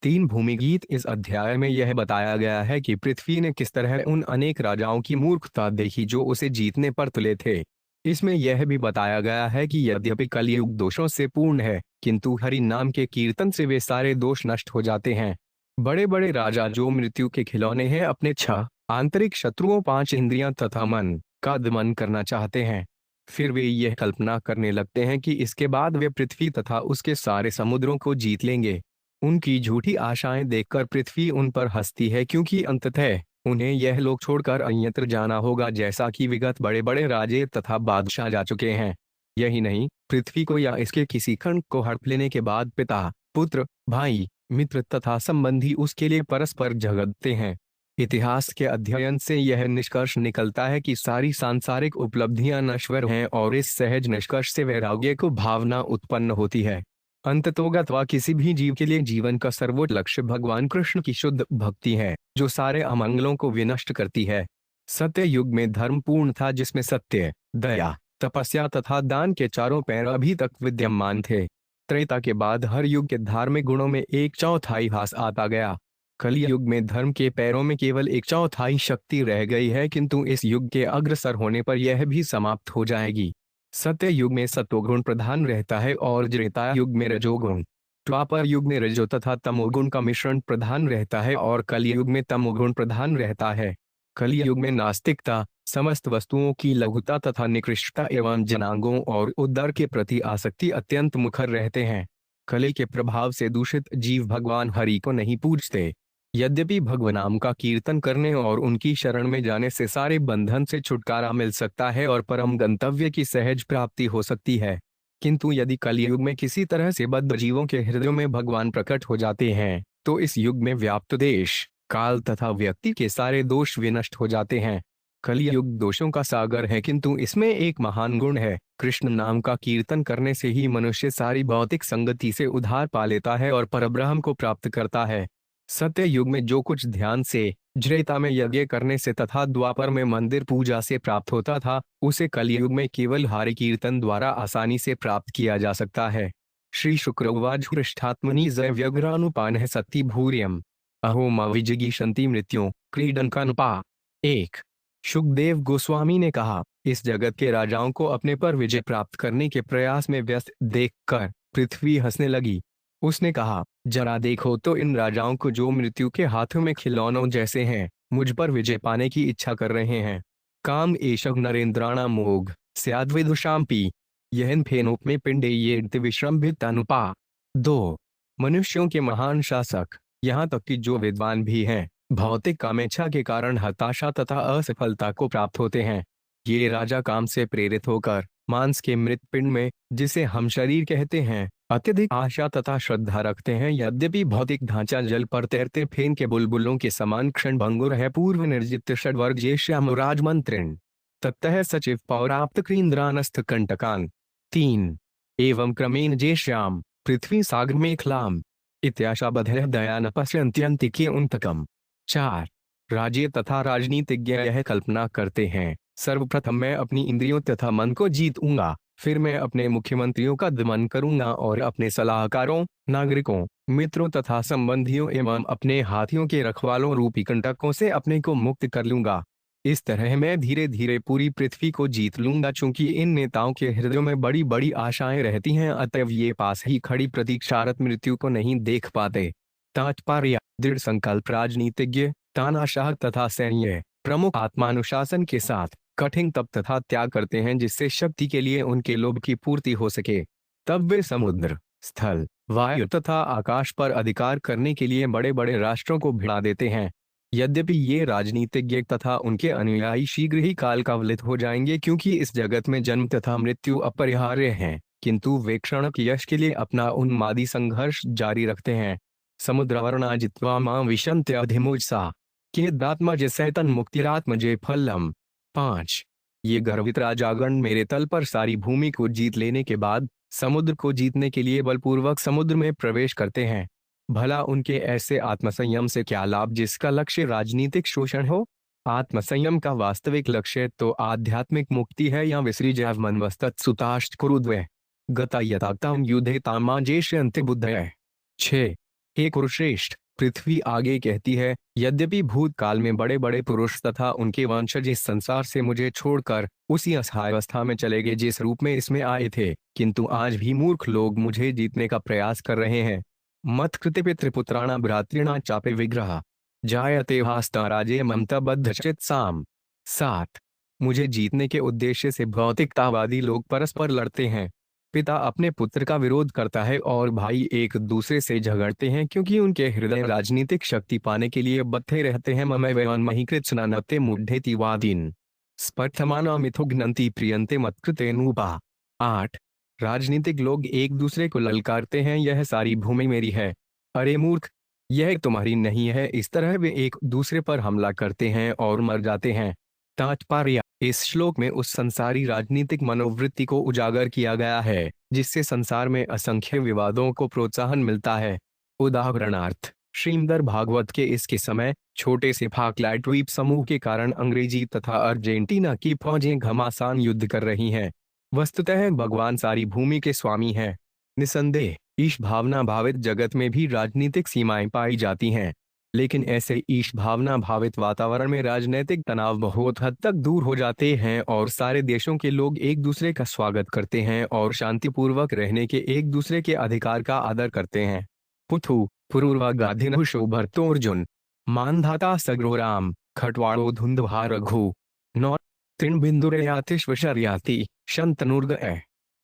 तीन भूमि गीत। इस अध्याय में यह बताया गया है कि पृथ्वी ने किस तरह उन अनेक राजाओं की मूर्खता देखी जो उसे जीतने पर तुले थे। इसमें यह भी बताया गया है कि यद्यपि कलयुग दोषों से पूर्ण है, किंतु हरि नाम के कीर्तन से वे सारे दोष नष्ट हो जाते हैं। बड़े बड़े राजा जो मृत्यु के खिलौने हैं, अपने छह आंतरिक शत्रुओं, पांच इंद्रियां तथा मन का दमन करना चाहते हैं। फिर वे यह कल्पना करने लगते हैं कि इसके बाद वे पृथ्वी तथा उसके सारे समुद्रों को जीत लेंगे। उनकी झूठी आशाएं देखकर पृथ्वी उन पर हंसती है, क्योंकि अंततः उन्हें यह लोक छोड़कर अन्यत्र जाना होगा, जैसा कि विगत बड़े बड़े राजे तथा बादशाह जा चुके हैं। यही नहीं, पृथ्वी को या इसके किसी खंड को हड़प लेने के बाद पिता, पुत्र, भाई, मित्र तथा संबंधी उसके लिए परस्पर झगड़ते हैं। इतिहास के अध्ययन से यह निष्कर्ष निकलता है कि सारी सांसारिक उपलब्धियां नश्वर हैं, और इस सहज निष्कर्ष से वैराग्य को भावना उत्पन्न होती है। अंततोगत्वा किसी भी जीव के लिए जीवन का सर्वोच्च लक्ष्य भगवान कृष्ण की शुद्ध भक्ति है, जो सारे अमंगलों को विनष्ट करती है। सत्य युग में धर्म पूर्ण था, जिसमें सत्य, दया, तपस्या तथा दान के चारों पैर अभी तक विद्यमान थे। त्रेता के बाद हर युग के धार्मिक गुणों में एक चौथाई ह्रास आता गया। कलि युग में धर्म के पैरों में केवल एक चौथाई शक्ति रह गई है, किंतु इस युग के अग्रसर होने पर यह भी समाप्त हो जाएगी। सत्य युग में सत्वगुण प्रधान रहता है और त्रेता युग में रजोगुण। द्वापर युग में रजो तथा तमोगुण का मिश्रण प्रधान रहता है और कलियुग में तमोगुण प्रधान रहता है। कलियुग में नास्तिकता, समस्त वस्तुओं की लघुता तथा निकृष्टता एवं जनांगों और उदर के प्रति आसक्ति अत्यंत मुखर रहते हैं। कलि के प्रभाव से दूषित जीव भगवान हरि को नहीं पूजते। यद्यपि भगवनाम का कीर्तन करने और उनकी शरण में जाने से सारे बंधन से छुटकारा मिल सकता है और परम गंतव्य की सहज प्राप्ति हो सकती है, किंतु यदि कलयुग में किसी तरह से बद्ध जीवों के हृदयों में भगवान प्रकट हो जाते हैं, तो इस युग में व्याप्त देश, काल तथा व्यक्ति के सारे दोष विनष्ट हो जाते हैं। कलयुग दोषों का सागर है, किंतु इसमें एक महान गुण है। कृष्ण नाम का कीर्तन करने से ही मनुष्य सारी भौतिक संगति से उद्धार पा लेता है और परब्रह्म को प्राप्त करता है। सत्य युग में जो कुछ ध्यान से, त्रेता में यज्ञ करने से तथा द्वापर में मंदिर पूजा से प्राप्त होता था, उसे कलयुग में केवल हरि कीर्तन द्वारा आसानी से प्राप्त किया जा सकता है। श्री शुक्र उवाच हृष्ठात्मनि जय व्यग्रानुपान सत्ति भूर्यम अहो विजिगीषन्ति मृत्युं क्रीडन कानुपा। एक। शुकदेव गोस्वामी ने कहा, इस जगत के राजाओं को अपने पर विजय प्राप्त करने के प्रयास में व्यस्त देखकर पृथ्वी हंसने लगी। उसने कहा, जरा देखो तो इन राजाओं को जो मृत्यु के हाथों में खिलौनों जैसे हैं, मुझ पर विजय पाने की इच्छा कर रहे हैं। काम एषः नरेंद्राणाम मोघ स्याद्विदुषाम्पि यहन फेनोप में पिंडे ये विश्रम्भित अनुपा। दो। मनुष्यों के महान शासक, यहाँ तक कि जो विद्वान भी हैं, भौतिक कामेच्छा के कारण हताशा तथा असफलता को प्राप्त होते हैं। ये राजा काम से प्रेरित होकर मांस के मृत पिंड में, जिसे हम शरीर कहते हैं, अत्यधिक आशा तथा श्रद्धा रखते हैं। यद्यपि भौतिक ढांचा जल पर तैरते फेन के बुलबुलों के समान क्षण भंगुर है, पूर्व निर्जित षड्वर्ग जे श्यामराज मंत्रिण तत्तः सचिव पौराप्त क्रींद्रानस्थ कंटकान। तीन। एवं क्रमेण जे श्याम पृथ्वी सागर मेखलाम इत्याशा बधः दया न पश्यन्त्यन्तिके उन्तकम। चार। राजे तथा राजनीतिज्ञ यह कल्पना करते हैं, सर्वप्रथम मैं अपनी इंद्रियों तथा मन को जीतूंगा, फिर मैं अपने मुख्यमंत्रियों का दमन करूंगा और अपने सलाहकारों, नागरिकों, मित्रों तथा संबंधियों एवं अपने हाथियों के रखवालों रूपी कंटकों से अपने को मुक्त कर लूंगा। इस तरह मैं धीरे धीरे पूरी पृथ्वी को जीत लूंगा। चूंकि इन नेताओं के हृदयों में बड़ी बड़ी आशाएं रहती हैं, अतएव ये पास ही खड़ी प्रतीक्षारत मृत्यु को नहीं देख पाते। तात्पर्य, दृढ़ संकल्प राजनीतिज्ञ, तानाशाह तथा सैन्य प्रमुख आत्मानुशासन के साथ कठिन तप तथा त्याग करते हैं, जिससे शक्ति के लिए उनके लोभ की पूर्ति हो सके। तब वे समुद्र, स्थल, वायु तथा आकाश पर अधिकार करने के लिए बड़े बड़े राष्ट्रों को भिड़ा देते हैं। यद्यपि ये राजनीतिज्ञ तथा उनके अनुयायी शीघ्र ही काल का अवलित हो जाएंगे, क्योंकि इस जगत में जन्म तथा मृत्यु अपरिहार्य हैं, किंतु वे क्षणिक यश के लिए अपना उन्मादी संघर्ष जारी रखते हैं। समुद्रवर्णा जित्वा मां विशन्त्यधिमुजसा कियदात्मज सैतन मुक्तिरात्मजे फलम। 5। ये गर्वित राजागण मेरे तल पर सारी भूमि को जीत लेने के बाद समुद्र को जीतने के लिए बलपूर्वक समुद्र में प्रवेश करते हैं। भला उनके ऐसे आत्मसंयम से क्या लाभ, जिसका लक्ष्य राजनीतिक शोषण हो? आत्मसंयम का वास्तविक लक्ष्य तो आध्यात्मिक मुक्ति है, या विसृज्य मनवस्तत् सुताश्च कुरुद्वे गता यथाक्तां युद्धे तामाजेष्यन्ते बुद्धयः। 6। हे कुरुश्रेष्ठ, पृथ्वी आगे कहती है, यद्यपि भूतकाल में बड़े बड़े पुरुष तथा उनके वंशज इस संसार से मुझे छोड़कर उसी असहाय अवस्था में चले गए जिस रूप में इसमें आए थे, किंतु आज भी मूर्ख लोग मुझे जीतने का प्रयास कर रहे हैं। मत कृते पितृपुत्राणा भ्रातृणा चापे विग्रह जायते भास्ता राजे ममता बद्ध चित्साम। 7 मुझे जीतने के उद्देश्य से भौतिकतावादी लोग परस्पर लड़ते हैं। पिता अपने पुत्र का विरोध करता है और भाई एक दूसरे से झगड़ते हैं क्योंकि उनके हृदय राजनीतिक शक्ति पाने के लिए बद्धे रहते हैं। ममैवन्महि कृत्स्ननते मुड्ढेति वादीन स्पर्धमाना मिथुघ्नन्ति प्रियन्ते मत्कृतेनुपा। 8 राजनीतिक लोग एक दूसरे को ललकारते हैं, यह सारी भूमि मेरी है। अरे मूर्ख, यह तुम्हारी नहीं है। इस तरह वे एक दूसरे पर हमला करते हैं और मर जाते हैं। तात्पर्य, इस श्लोक में उस संसारी राजनीतिक मनोवृत्ति को उजागर किया गया है जिससे संसार में असंख्य विवादों को प्रोत्साहन मिलता है। उदाहरणार्थ, श्रीमद् भागवत के इसके समय छोटे से फाकलैंड द्वीप समूह के कारण अंग्रेजी तथा अर्जेंटीना की फौजें घमासान युद्ध कर रही हैं। वस्तुतः भगवान सारी भूमि के स्वामी हैं। निसंदेह ईश भावना भावित जगत में भी राजनीतिक सीमाएं पाई जाती हैं, लेकिन ऐसे ईश भावना भावित वातावरण में राजनीतिक तनाव बहुत हद तक दूर हो जाते हैं और सारे देशों के लोग एक दूसरे का स्वागत करते हैं और शांतिपूर्वक रहने के एक दूसरे के अधिकार का आदर करते हैं। पुथु पुरूर्वा गाधिनु शोभर्तोर्जुन मानधाता सग्रोराम खटवाड़ो धुंधुहा रघु नौ तृणबिंदुरयातिश्वशर्याति शंतनुर्ग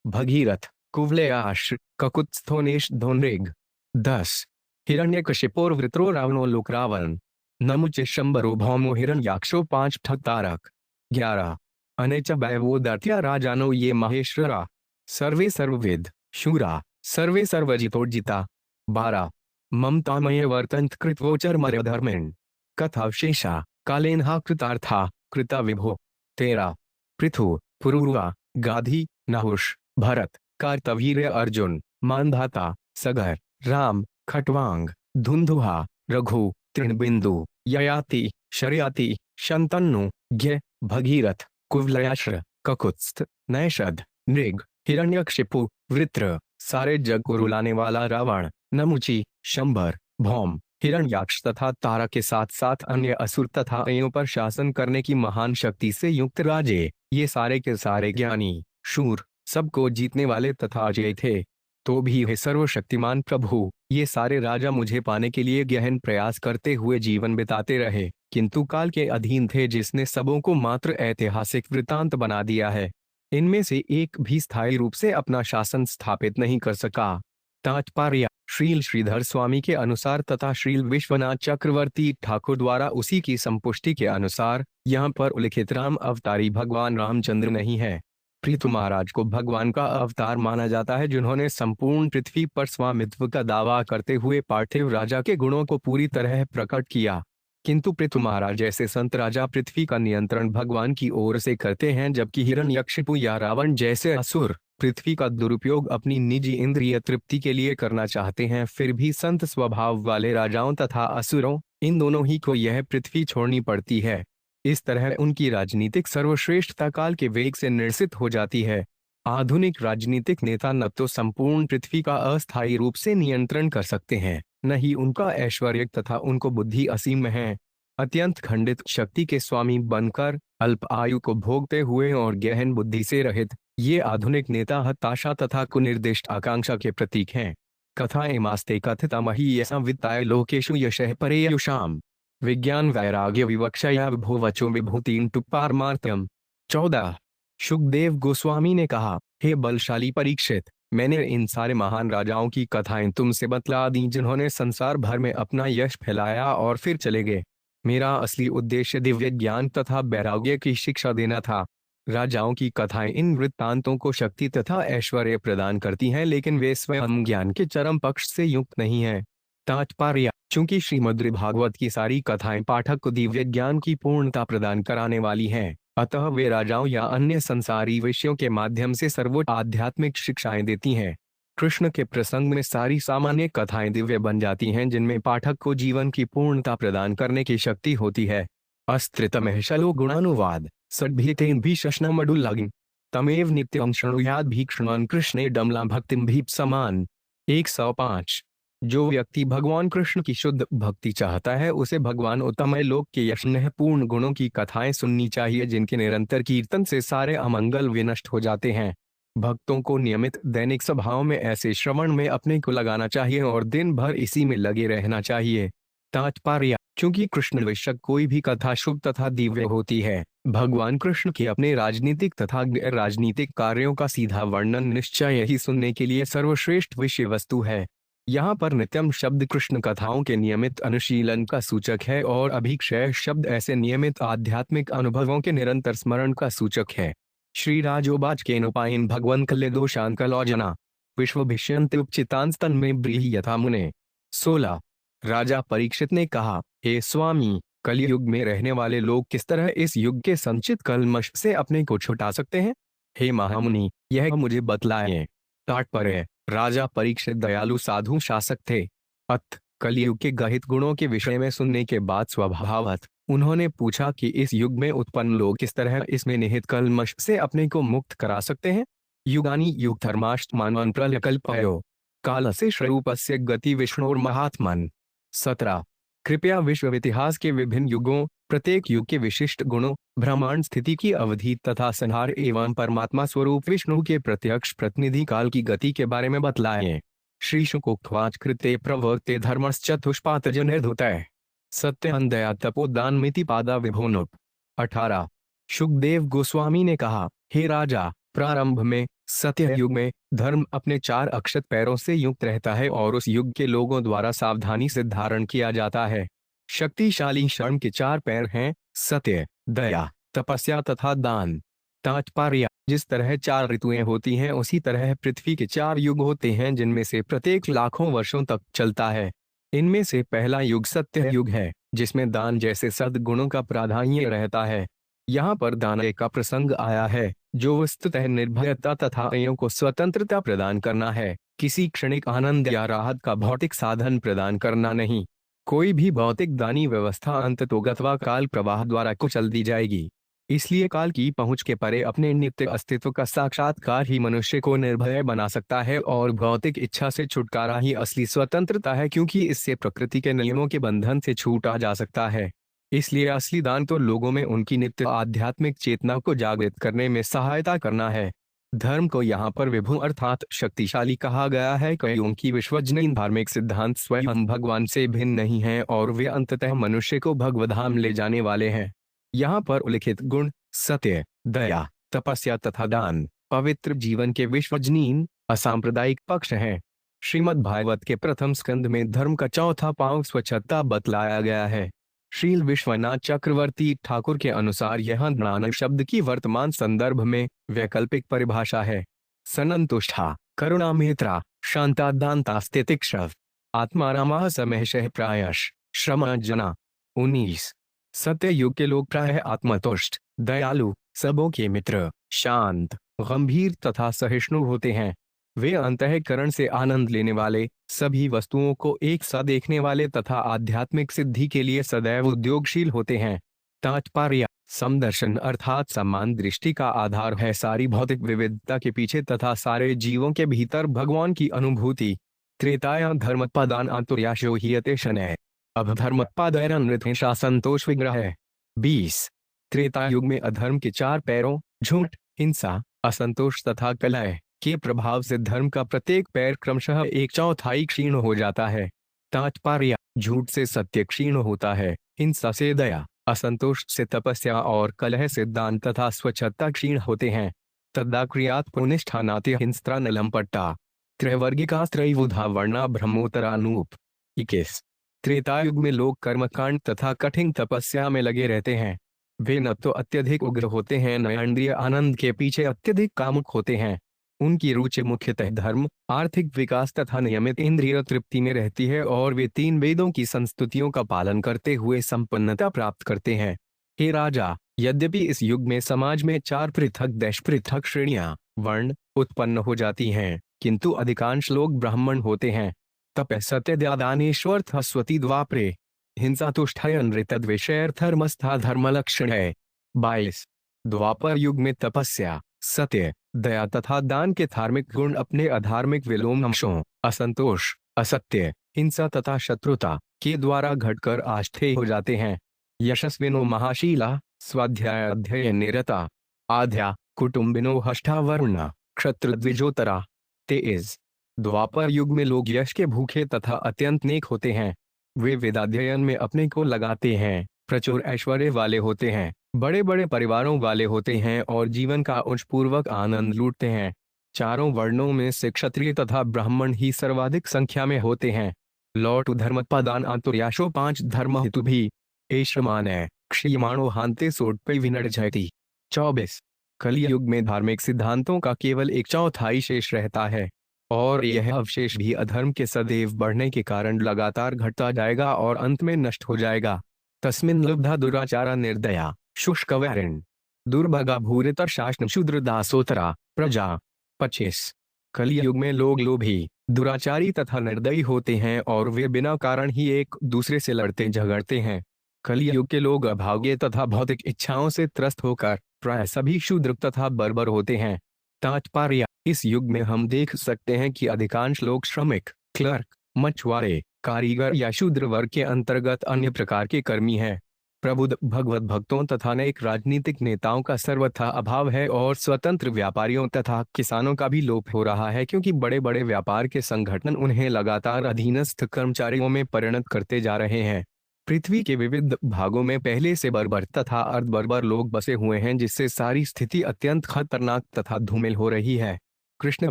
भगीरथ कुवलयाश ककुत्स्थोनेश धोनरेग। 10 हिरण्यकशिपोर्वृत्रो रावणो लोक रावण नमुचे शंबरो भौमो हिरण्याक्षो 5 ठग तारक। 11 अनेच वैवो दर्त्या राजानो ये महेश्वरा सर्वे सर्वविद शूरा सर्वे सर्वजितोर्जिता। 12 ममतामय वर्तंत कृतवोचर मर्यधर्मेण कथावशेषा कालेन्हा कृतार्था कृता विभो। 13 पृथु पुरूर्वा गाधी नहुष भरत कार्तवीर्य अर्जुन मानधाता सगर राम खटवांग धुंधुहा रघु तृणबिंदु ययाति शर्याति शंतनु ज्ञ भगीरथ कुवलयाश्र ककुत्स्थ नैषध नृग हिरण्यकशिपु वृत्र सारे जग को रुलाने वाला रावण नमुची शंबर भौम हिरण्याक्ष तथा तारा के साथ साथ अन्य असुर तथा अयों पर शासन करने की महान शक्ति से युक्त राजे, ये सारे के सारे ज्ञानी शूर सबको जीतने वाले तथा अजय थे। तो भी हे सर्वशक्तिमान प्रभु, ये सारे राजा मुझे पाने के लिए गहन प्रयास करते हुए जीवन बिताते रहे, किंतु काल के अधीन थे जिसने सबों को मात्र ऐतिहासिक वृतांत बना दिया है। इनमें से एक भी स्थायी रूप से अपना शासन स्थापित नहीं कर सका। तात्पर्य, श्रील श्रीधर स्वामी के अनुसार तथा श्रील विश्वनाथ चक्रवर्ती ठाकुर द्वारा उसी की संपुष्टि के अनुसार यहाँ पर उल्लिखित राम अवतारी भगवान रामचंद्र नहीं है। पृथु महाराज को भगवान का अवतार माना जाता है जिन्होंने संपूर्ण पृथ्वी पर स्वामित्व का दावा करते हुए पार्थिव राजा के गुणों को पूरी तरह प्रकट किया, किंतु पृथु महाराज जैसे संत राजा पृथ्वी का नियंत्रण भगवान की ओर से करते हैं, जबकि हिरण्यकशिपु या रावण जैसे असुर पृथ्वी का दुरुपयोग अपनी निजी इंद्रिय तृप्ति के लिए करना चाहते हैं। फिर भी संत स्वभाव वाले राजाओं तथा असुरों, इन दोनों ही को यह पृथ्वी छोड़नी पड़ती है। इस तरह उनकी राजनीतिक सर्वश्रेष्ठता काल के वेग से निर्सित हो जाती है। आधुनिक राजनीतिक नेता न तो संपूर्ण पृथ्वी का अस्थायी रूप से नियंत्रण कर सकते हैं, न ही उनका ऐश्वर्य तथा उनको बुद्धि असीम है। अत्यंत खंडित शक्ति के स्वामी बनकर अल्प आयु को भोगते हुए और गहन बुद्धि से रहित ये आधुनिक नेता हताशा तथा कुनिर्दिष्ट आकांक्षा के प्रतीक हैं। कथाएं मास्ते कथिता मही ऐसा वित्ताय लोकेशु यशः परेयुषाम विज्ञान वैराग्य विवक्षया विभुवचो विभूतिं टु पारमार्थ्यम। 14 सुखदेव गोस्वामी ने कहा, हे बलशाली परीक्षित, मैंने इन सारे महान राजाओं की कथाएं तुमसे बतला दी जिन्होंने संसार भर में अपना यश फैलाया और फिर चले गए। मेरा असली उद्देश्य दिव्य ज्ञान तथा वैराग्य की शिक्षा देना था। राजाओं की कथाएं इन वृत्तांतों को शक्ति तथा ऐश्वर्य प्रदान करती हैं, लेकिन वे स्वयं ज्ञान के चरम पक्ष से युक्त नहीं हैं। तात्पर्य, चूंकि श्रीमद् भागवत की सारी कथाएं पाठक को दिव्य ज्ञान की पूर्णता प्रदान कराने वाली हैं, अतः वे राजाओं या अन्य संसारी विषयों के माध्यम से सर्वोच्च आध्यात्मिक शिक्षाएं देती हैं। कृष्ण के प्रसंग में सारी सामान्य कथाएं दिव्य बन जाती हैं जिनमें पाठक को जीवन की पूर्णता प्रदान करने की शक्ति होती है। अस्त्रितमः शलो गुणानुवाद सद्भीतेन भी शश्नमडुल्लगिं तमेव नित्यं शृणुयाद भीक्ष्णवान् कृष्णे डमला भक्तिं भीप्समान्। 105 जो व्यक्ति भगवान कृष्ण की शुद्ध भक्ति चाहता है उसे भगवान उत्तम लोक के यशनह पूर्ण गुणों की कथाएं सुननी चाहिए, जिनके निरंतर कीर्तन से सारे अमंगल विनष्ट हो जाते हैं। भक्तों को नियमित दैनिक सभाओं में ऐसे श्रवण में अपने को लगाना चाहिए और दिन भर इसी में लगे रहना चाहिए। तात्पर्य: चूंकि कृष्ण विषयक कोई भी कथा शुभ तथा दिव्य होती है, भगवान कृष्ण के अपने राजनीतिक तथा गैर राजनीतिक कार्यों का सीधा वर्णन निश्चय ही सुनने के लिए सर्वश्रेष्ठ विषय वस्तु है। यहाँ पर नित्यम शब्द कृष्ण कथाओं के नियमित अनुशीलन का सूचक है और अभिक्षय शब्द ऐसे नियमित आध्यात्मिक अनुभवों के निरंतर स्मरण का सूचक है। श्री राजोवाच केनोपायन भगवन् कल्यदोषांकलोजना विश्वभिष्यन्त्युपचितांस्तन में ब्रीहि यथा मुने। 16। राजा परीक्षित ने कहा, हे स्वामी, कलयुग में रहने वाले लोग किस तरह इस युग के संचित कल्मश से अपने को छुटा सकते हैं? हे महामुनि, यह मुझे बतलाएं। तात्पर्य: राजा परीक्षित दयालु साधु शासक थे। अत कलयुग के गहित गुणों के विषय में सुनने के बाद स्वभावतः उन्होंने पूछा कि इस युग में उत्पन्न लोग किस तरह इसमें निहित कल्मश से अपने को मुक्त करा सकते हैं। युगानि युग धर्माष्टमान प्रलयकल्पयो कालस्य स्वरूपस्य गति विष्णुर्महात्मन। 17। कृपया विश्व इतिहास के विभिन्न युगों, प्रत्येक युग के विशिष्ट गुणों, ब्रह्मांड स्थिति की अवधि तथा संहार एवं परमात्मा स्वरूप विष्णु के प्रत्यक्ष प्रतिनिधि काल की गति के बारे में बतलाएं। श्री शुकोक्वाच कृते प्रवर्ते धर्मश्चतुष्पाद निर्धुतः सत्यं दया तपोदान मिति पादा विभोनुप। 18। शुकदेव गोस्वामी ने कहा, हे राजा, प्रारंभ में सत्य युग में धर्म अपने 4 अक्षत पैरों से युक्त रहता है और उस युग के लोगों द्वारा सावधानी से धारण किया जाता है। शक्तिशाली शर्म के 4 पैर हैं, सत्य, दया, तपस्या तथा दान। तात्पर्य: जिस तरह 4 ऋतुएं होती हैं उसी तरह पृथ्वी के 4 युग होते हैं, जिनमें से प्रत्येक लाखों वर्षों तक चलता है। इनमें से पहला युग सत्य युग है, जिसमें दान जैसे सद्गुणों का प्राधान्य रहता है। यहाँ पर दान का प्रसंग आया है, जो वस्तुतः निर्भयता तथा अन्यों को स्वतंत्रता प्रदान करना है, किसी क्षणिक आनंद या राहत का भौतिक साधन प्रदान करना नहीं। कोई भी भौतिक दानी व्यवस्था अंततोगत्वा काल प्रवाह द्वारा कुचल दी जाएगी। इसलिए काल की पहुंच के परे अपने नित्य अस्तित्व का साक्षात्कार ही मनुष्य को निर्भय बना सकता है और भौतिक इच्छा से छुटकारा ही असली स्वतंत्रता है, क्योंकि इससे प्रकृति के नियमों के बंधन से छूटा जा सकता है। इसलिए असली दान तो लोगों में उनकी नित्य आध्यात्मिक चेतना को जागृत करने में सहायता करना है। धर्म को यहाँ पर विभु अर्थात शक्तिशाली कहा गया है, क्योंकि विश्वजनीन धार्मिक सिद्धांत स्वयं भगवान से भिन्न नहीं है और वे अंततः मनुष्य को भगवधाम ले जाने वाले हैं। यहाँ पर उल्लिखित गुण सत्य, दया, तपस्या तथा दान पवित्र जीवन के विश्वजनीन असांप्रदायिक पक्ष हैं। श्रीमद् भागवत के प्रथम स्कंद में धर्म का चौथा पांव स्वच्छता बतलाया गया है। श्रील विश्वनाथ चक्रवर्ती ठाकुर के अनुसार यह ज्ञान शब्द की वर्तमान संदर्भ में वैकल्पिक परिभाषा है। सनंतुष्टा, करुणामेत्रा, शांता दांता स्थितिक्षव, आत्मारामा समहशः प्रायश श्रम जना। 19। सत्य युग के लोग प्रायः आत्मतुष्ट, दयालु, सबों के मित्र, शांत, गंभीर तथा सहिष्णु होते हैं। वे अंतःकरण से आनंद लेने वाले, सभी वस्तुओं को एक सा देखने वाले तथा आध्यात्मिक सिद्धि के लिए सदैव उद्योगशील होते हैं। तात्पर्य: समदर्शन अर्थात समान दृष्टि का आधार है सारी भौतिक विविधता के पीछे तथा सारे जीवों के भीतर भगवान की अनुभूति। त्रेताया धर्मपदान आतुर्याशो हीयते शनैः अब धर्मपदैरनृतेषा संतोष विग्रह। 20। त्रेता युग में अधर्म के 4 पैरों झूठ, हिंसा, असंतोष तथा कलह के प्रभाव से धर्म का प्रत्येक पैर क्रमशः 1/4 क्षीण हो जाता है। तात्पर्य: झूठ से सत्य क्षीण होता है, हिंसा से दया, असंतोष से तपस्या और कलह से दान तथा स्वच्छता क्षीण होते हैं। तद्दा क्रियात् पुनिष्ठानाति हिंस्त्रा नलंपट्टा त्रैवर्गिकास्त्रैवुधा वर्णा ब्रह्मोत्तरानूप। 21। त्रेता युग में लोग कर्मकांड तथा कठिन तपस्या में लगे रहते हैं। वे न तो अत्यधिक उग्र होते हैं, न इंद्रिय आनंद के पीछे अत्यधिक कामुक होते हैं। उनकी रुचि मुख्यतः धर्म, आर्थिक विकास तथा नियमित इंद्रिय तृप्ति में रहती है और वे 3 वेदों की संस्तुतियों का पालन करते हुए संपन्नता प्राप्त करते हैं। हे राजा, यद्यपि इस युग में समाज में 4 पृथक देश पृथक श्रेणियां, वर्ण उत्पन्न हो जाती हैं, किंतु अधिकांश लोग ब्राह्मण होते हैं। तप सत्य दानेश्वर स्वती द्वापरे हिंसा तुष्टयनृतद्विषयर्थर्मस्था धर्मलक्षण है। 22। द्वापर युग में तपस्या, सत्य, दया तथा दान के धार्मिक गुण अपने अधार्मिक विलोम अंशों असंतोष, असत्य, हिंसा तथा शत्रुता के द्वारा घटकर आस्थेय हो जाते हैं। यशस्विनो महाशीला, स्वाध्याय अध्ययन निरता, आध्या कुटुंबिनो हष्टावर्ण, क्षत्रद्विजोतरा। तेज द्वापर युग में लोग यश के भूखे तथा अत्यंत नेक होते हैं। वे वेदाध्ययन में अपने को लगाते हैं, प्रचुर ऐश्वर्य वाले होते हैं, बड़े बड़े परिवारों वाले होते हैं और जीवन का उच्चपूर्वक आनंद लूटते हैं। चारों वर्णों में से क्षत्रिय तथा ब्राह्मण ही सर्वाधिक संख्या में होते हैं। लौटु धर्मपदान आतुर्याशो 5 धर्म हेतु भी एश्रमान है क्षीयमाणो हांते सोटपे विनर्जयति। 24 कलियुग में धार्मिक सिद्धांतों का केवल एक चौथाई शेष रहता है और यह अवशेष भी अधर्म के सदैव बढ़ने के कारण लगातार घटता जाएगा और अंत में नष्ट हो जाएगा। तस्मिन् लुब्धा दुराचारा निर्दया शुष्कवैरिण दुर्भगा भूरितर शासन शूद्र दासोतरा प्रजा। 25 कलियुग में लोग लोभी, दुराचारी तथा निर्दयी होते हैं और वे बिना कारण ही एक दूसरे से लड़ते झगड़ते हैं। कलियुग के लोग अभागे तथा भौतिक इच्छाओं से त्रस्त होकर प्राय सभी शूद्र तथा बर्बर होते हैं। तात्पर्य इस युग में हम देख सकते हैं कि अधिकांश लोग श्रमिक, क्लर्क, मछुआरे, कारीगर या शूद्र वर्ग के अंतर्गत अन्य प्रकार के कर्मी हैं। प्रबुद्ध भगवत भक्तों तथा अनेक राजनीतिक नेताओं का सर्वथा अभाव है और स्वतंत्र व्यापारियों तथा किसानों का भी लोप हो रहा है, क्योंकि बड़े बड़े व्यापार के संगठन उन्हें लगातार अधीनस्थ कर्मचारियों में परिणत करते जा रहे हैं। पृथ्वी के विविध भागों में पहले से बर्बर तथा अर्धबर्बर लोग बसे हुए हैं, जिससे सारी स्थिति अत्यंत खतरनाक तथा धूमिल हो रही है। कृष्ण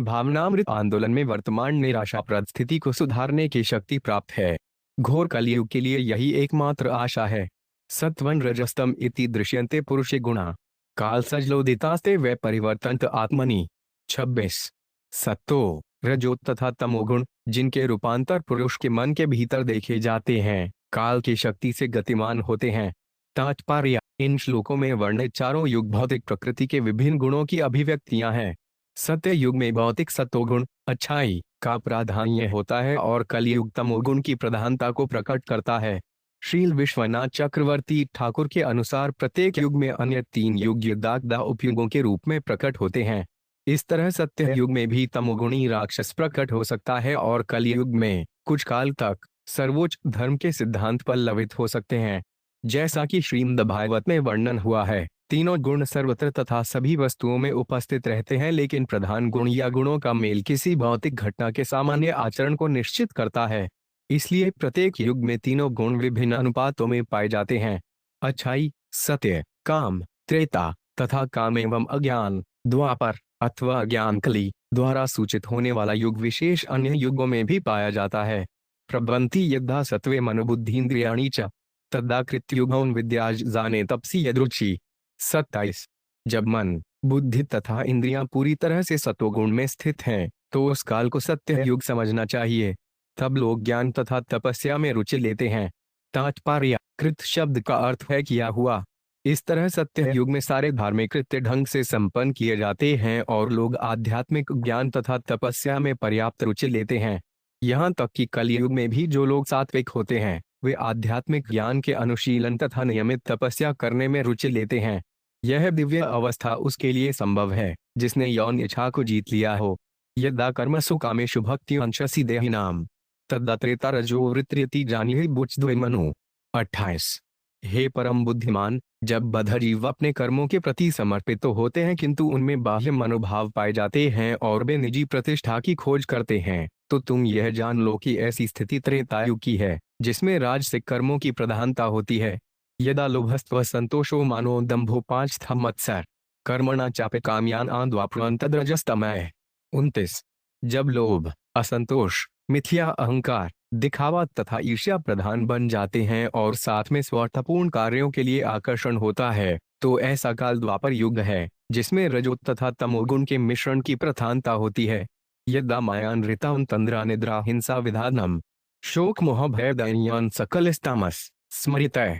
भावनामृत आंदोलन में वर्तमान निराशाप्रद स्थिति को सुधारने की शक्ति प्राप्त है। घोर कलियुग के लिए यही एकमात्र आशा है। सत्वं रजस्तम इति दृश्यन्ते पुरुषे गुणा काल सजलोदितास्ते वे परिवर्तन्त आत्मनि। 26 सत्तो रजो तथा तमोगुण जिनके रूपांतर पुरुष के मन के भीतर देखे जाते हैं, काल की शक्ति से गतिमान होते हैं। तात्पर्य इन श्लोकों में वर्णित चारों युग भौतिक प्रकृति के विभिन्न गुणों की अभिव्यक्तियां हैं। सत्य युग में भौतिक सत्वगुण अच्छाई का प्राधान्य होता है और कलियुग तमोगुण की प्रधानता को प्रकट करता है। श्रील विश्वनाथ चक्रवर्ती ठाकुर के अनुसार प्रत्येक युग में अन्य 3 युग युद्धागदा उपयुगों के रूप में प्रकट होते हैं। इस तरह सत्य युग में भी तमोगुणी राक्षस प्रकट हो सकता है और कलियुग में कुछ काल तक सर्वोच्च धर्म के सिद्धांत पल्लवित हो सकते हैं। जैसा कि श्रीमद् भागवत में वर्णन हुआ है, तीनों गुण सर्वत्र तथा सभी वस्तुओं में उपस्थित रहते हैं, लेकिन प्रधान गुण या गुणों का मेल किसी भौतिक घटना के सामान्य आचरण को निश्चित करता है। इसलिए प्रत्येक युग में तीनों गुण विभिन्न अनुपातों में पाए जाते हैं। अच्छाई, सत्य, काम, त्रेता तथा काम एवं अज्ञान, द्वापर अथवा अज्ञान कली द्वारा सूचित होने वाला युग विशेष अन्य युगों में भी पाया जाता है। प्रबंती यद्धा सत्वे मनोबुद्धीन्द्रियाणि च तद्दा कृत्युगौन विद्याज जाने तपसी यदृची। 27 जब मन, बुद्धि तथा इंद्रियां पूरी तरह से सत्वगुण में स्थित हैं, तो उस काल को सत्य युग समझना चाहिए। तब लोग ज्ञान तथा तपस्या में रुचि लेते हैं। तात्पर्य कृत शब्द का अर्थ है किया हुआ। इस तरह सत्य युग में सारे धार्मिक कृत्य ढंग से संपन्न किए जाते हैं और लोग आध्यात्मिक ज्ञान तथा तपस्या में पर्याप्त रुचि लेते हैं। यहाँ तक कि कलयुग में भी जो लोग सात्विक होते हैं, वे आध्यात्मिक ज्ञान के अनुशीलन तथा नियमित तपस्या करने में रुचि लेते हैं। यह दिव्य अवस्था उसके लिए संभव है जिसने यौन इच्छा को जीत लिया हो। यदा कर्मसु कामेषु भक्ति अंशसी देहिनाम तद्दा त्रेता रजो वृत्ति जानिहि बुच्द्वैमनु। 28 हे परम बुद्धिमान, जब बद्धजीव अपने कर्मों के प्रति समर्पित तो होते हैं किंतु उनमें बाह्य मनोभाव पाए जाते हैं और वे निजी प्रतिष्ठा की खोज करते हैं, तो तुम यह जान लो कि ऐसी स्थिति त्रेतायुग की है, जिसमें राजसिक कर्मों की प्रधानता होती है। यदा लोभस्त्व संतोषो मानो दंभो 5 मत्सर कर्मणा चापे कामयान आद्वाप्रान तद्रजस्तमय। 29 जब लोभ, असंतोष, मिथ्या अहंकार, दिखावा तथा ईर्ष्या प्रधान बन जाते हैं और साथ में स्वार्थपूर्ण कार्यों के लिए आकर्षण होता है, तो ऐसा काल द्वापर युग है, जिसमें रजो तथा तमोगुण के मिश्रण की प्रधानता होती है। यदा मायान ऋतान तंद्रा निद्रा हिंसा विधानम शोक मोह भय दैन्यान सकलस्तामस स्मृतः।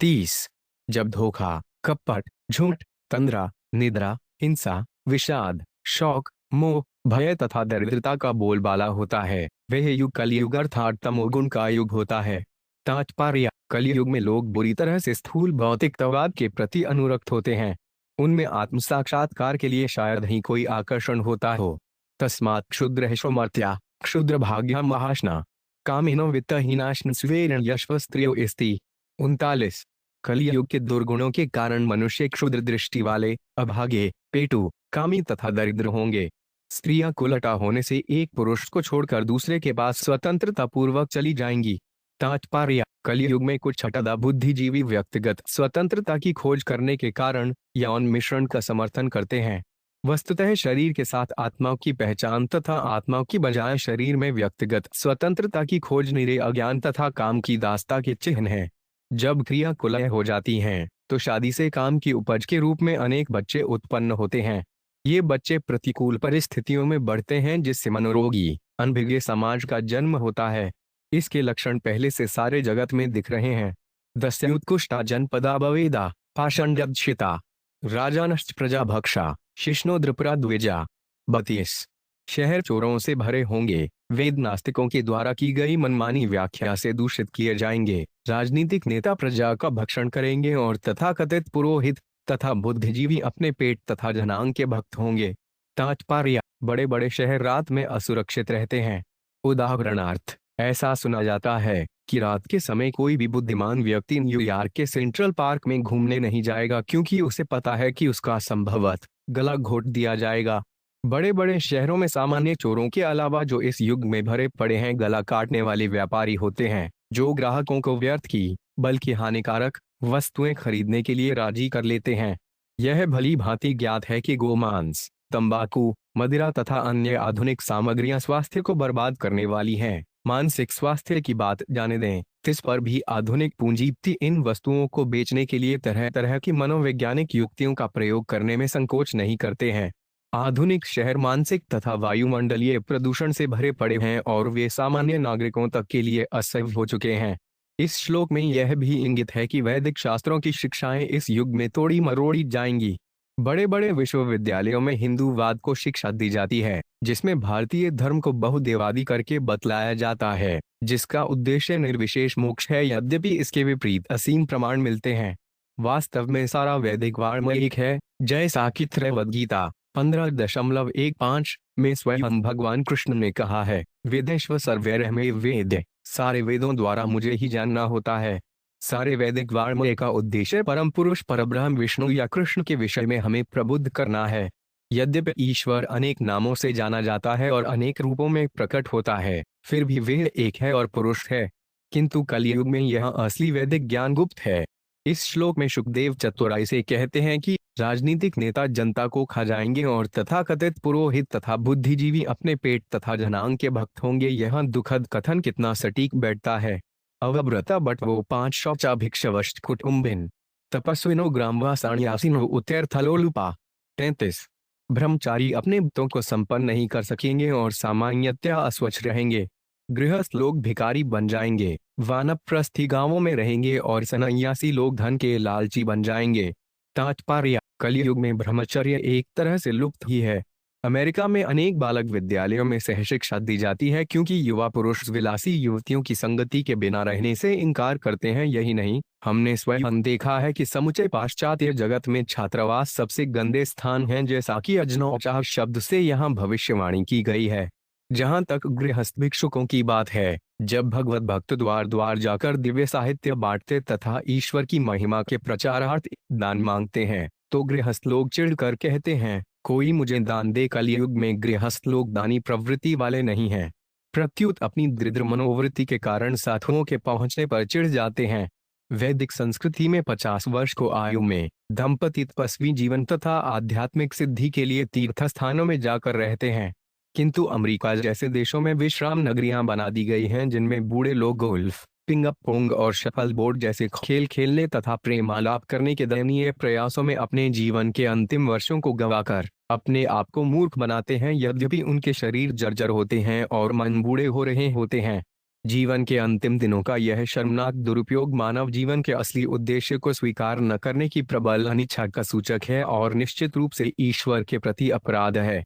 30 जब धोखा, कपट, झूठ, तंद्रा, निद्रा, हिंसा, विषाद, शौक, मोह, भय तथा दरिद्रता का बोलबाला होता है, वह युग कलियुग अर्थात तमोगुण का युग होता है। तात्पर्य कलियुग में लोग बुरी तरह से स्थूल भौतिकतावाद के प्रति अनुरक्त होते हैं। उनमें आत्म साक्षात्कार के लिए शायद ही कोई आकर्षण होता हो। तस्मात् क्षुद्र शोमर्त्या क्षुद्र भाग्या महाशना कामिनो वित्तहीनाश्न स्वेरण यशवस्त्रियो इस्ति। 39। कलियुग के दुर्गुणों के कारण मनुष्य क्षुद्र दृष्टि वाले, अभागे, पेटू, कामी तथा दरिद्र होंगे। स्त्रियां कुलटा होने से एक पुरुष को छोड़कर दूसरे के पास स्वतंत्रता पूर्वक चली जाएंगी। तात्पर्य: कलियुग में कुछ छठदा बुद्धिजीवी व्यक्तिगत स्वतंत्रता की खोज करने के कारण यौन मिश्रण का समर्थन करते हैं। वस्तुतः शरीर के साथ आत्मा की पहचान तथा आत्मा की बजाय शरीर में व्यक्तिगत स्वतंत्रता की खोज निरे अज्ञान तथा काम की दास्ता के चिन्ह है। जब क्रिया कुलय हो जाती हैं, तो शादी से काम की उपज के रूप में अनेक बच्चे उत्पन्न होते हैं। ये बच्चे प्रतिकूल परिस्थितियों में बढ़ते हैं, जिससे मनोरोगी, अनभिज्ञ समाज का जन्म होता है। इसके लक्षण पहले से सारे जगत में दिख रहे हैं। दस्युत्कुष्टा जनपदा भवेदा, पाषण्डक्षिता, राजानश्च प्रजाभक्षा, शिष्णोद्रपुरा द्विजा। 32। शहर चोरों से भरे होंगे, वेद नास्तिकों के द्वारा की गई मनमानी व्याख्या से दूषित किए जाएंगे, राजनीतिक नेता प्रजा का भक्षण करेंगे और तथाकथित पुरोहित तथा बुद्धिजीवी अपने पेट तथा जनांग के भक्त होंगे। तात्पर्य: बड़े बड़े शहर रात में असुरक्षित रहते हैं। उदाहरणार्थ, ऐसा सुना जाता है कि रात के समय कोई भी बुद्धिमान व्यक्ति न्यूयॉर्क के सेंट्रल पार्क में घूमने नहीं जाएगा, क्योंकि उसे पता है कि उसका संभवतः गला घोट दिया जाएगा। बड़े बड़े शहरों में सामान्य चोरों के अलावा जो इस युग में भरे पड़े हैं गला काटने वाले व्यापारी होते हैं, जो ग्राहकों को व्यर्थ की बल्कि हानिकारक वस्तुएं खरीदने के लिए राजी कर लेते हैं। यह भली भांति ज्ञात है कि गोमांस, तंबाकू, मदिरा तथा अन्य आधुनिक सामग्रियां स्वास्थ्य को बर्बाद करने वाली हैं। मानसिक स्वास्थ्य की बात जाने दें, इस पर भी आधुनिक पूंजीपति इन वस्तुओं को बेचने के लिए तरह तरह की मनोवैज्ञानिक युक्तियों का प्रयोग करने में संकोच नहीं करते हैं। आधुनिक शहर मानसिक तथा वायुमंडलीय प्रदूषण से भरे पड़े हैं और वे सामान्य नागरिकों तक के लिए असह्य हो चुके हैं। इस श्लोक में यह भी इंगित है कि वैदिक शास्त्रों की शिक्षाएं इस युग में तोड़ी मरोड़ी जाएंगी। बड़े बड़े विश्वविद्यालयों में हिंदूवाद को शिक्षा दी जाती है, जिसमें भारतीय धर्म को बहुदेवादी करके बतलाया जाता है, जिसका उद्देश्य निर्विशेष मोक्ष है। यद्यपि इसके विपरीत असीम प्रमाण मिलते हैं। वास्तव में सारा वैदिक वाङ्मय एक है, जैसा कि त्रैवद गीता 15.15 में स्वयं भगवान कृष्ण ने कहा है, वेदेश्व सर्वैर्मे वेद, सारे वेदों द्वारा मुझे ही जानना होता है। सारे वैदिक वाङ्मय का उद्देश्य परम पुरुष परब्रह्म विष्णु या कृष्ण के विषय में हमें प्रबुद्ध करना है। यद्यपि ईश्वर अनेक नामों से जाना जाता है और अनेक रूपों में प्रकट होता है, फिर भी वह एक है और पुरुष है। किंतु कलयुग में यह असली वैदिक ज्ञान गुप्त है। इस श्लोक में शुकदेव चतुराई से कहते हैं कि राजनीतिक नेता जनता को खा जाएंगे और तथाकथित पुरोहित तथा बुद्धिजीवी अपने पेट तथा जनांग के भक्त होंगे। यह दुखद कथन कितना सटीक बैठता है। अवव्रता बटवो 5 शौचा भिक्षवश्च कुटुंबिन, तपस्विनो ग्रामवासाण्यासिनो उत्तरथलोलुपा। 33। ब्रह्मचारी अपने भक्तों को संपन्न नहीं कर सकेंगे और सामान्यतया अस्वच्छ रहेंगे। गृहस्थ लोग भिखारी बन जाएंगे, वानप्रस्थी गांवों में रहेंगे और सन्यासी लोग धन के लालची बन जाएंगे। तात्पर्य: कलयुग में ब्रह्मचर्य एक तरह से लुप्त ही है। अमेरिका में अनेक बालक विद्यालयों में सहशिक्षा दी जाती है, क्योंकि युवा पुरुष विलासी युवतियों की संगति के बिना रहने से इनकार करते हैं। यही नहीं, हमने स्वयं देखा है कि समूचे पाश्चात्य जगत में छात्रावास सबसे गंदे स्थान हैं, जैसा कि अजनौचाह शब्द से यहाँ भविष्यवाणी की गई है। जहाँ तक गृहस्थ भिक्षुकों की बात है, जब भगवत भक्त द्वार द्वार जाकर दिव्य साहित्य बांटते तथा ईश्वर की महिमा के प्रचारार्थ दान मांगते हैं, तो गृहस्थ लोग चिढ़कर कहते हैं, कोई मुझे दान दे। कलयुग में गृहस्थ लोग दानी प्रवृत्ति वाले नहीं हैं, प्रत्युत अपनी दृढ़ मनोवृत्ति के कारण साधुओं के पहुंचने पर चिढ़ जाते हैं। वैदिक संस्कृति में 50 वर्ष को आयु में दंपति तपस्वी जीवन तथा आध्यात्मिक सिद्धि के लिए तीर्थ स्थानों में जाकर रहते हैं। किंतु अमेरिका जैसे देशों में विश्राम नगरियां बना दी गई हैं, जिनमें बूढ़े लोग गोल्फ, पिंग पोंग और शफल बोर्ड जैसे खेल खेलने तथा प्रेमालाप करने के दयनीय प्रयासों में अपने जीवन के अंतिम वर्षों को गंवाकर अपने आप को मूर्ख बनाते हैं। यद्यपि उनके शरीर जर्जर होते हैं और मन बूढ़े हो रहे होते हैं। जीवन के अंतिम दिनों का यह शर्मनाक दुरुपयोग मानव जीवन के असली उद्देश्य को स्वीकार न करने की प्रबल अनिच्छा का सूचक है और निश्चित रूप से ईश्वर के प्रति अपराध है।